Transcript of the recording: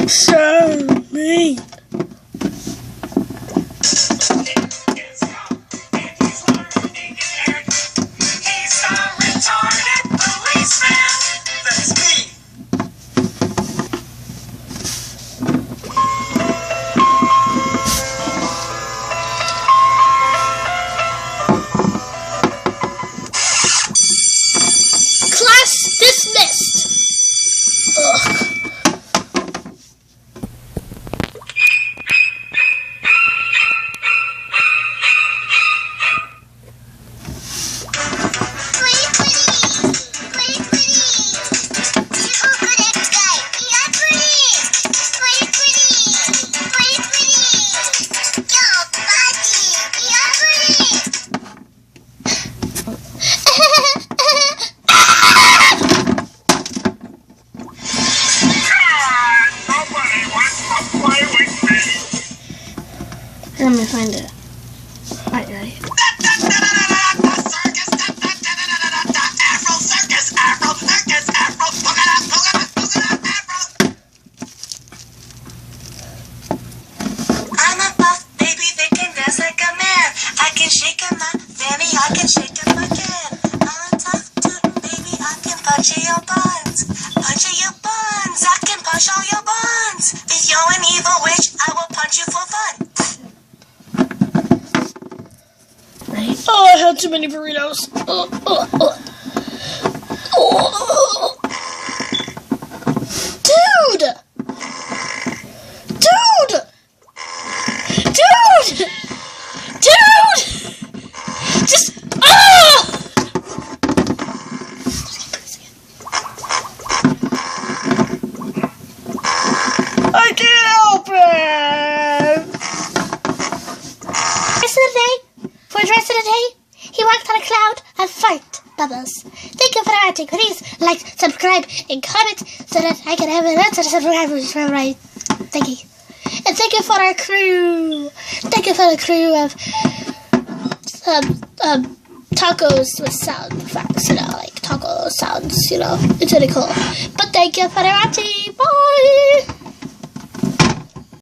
So mean. Class dismissed. Ugh. Let me find it. Right. I'm a buff baby that can dance like a man. I can shake in my fanny, I can shake in my can. I'm a tough dude, baby, I can punch in your buns. Punch in your buns, I can punch all your buns. If you're an evil witch, I will punch you for fun. Oh, I had too many burritos. Dude! Just I can't help it. For the rest of the day, he walked on a cloud of fart bubbles. Thank you for watching. Please like, subscribe, and comment so that I can have an answer to subscribers for right. Thank you. And thank you for our crew. Thank you for the crew of tacos with sound effects, like taco sounds, it's really cool. But thank you for watching. Bye!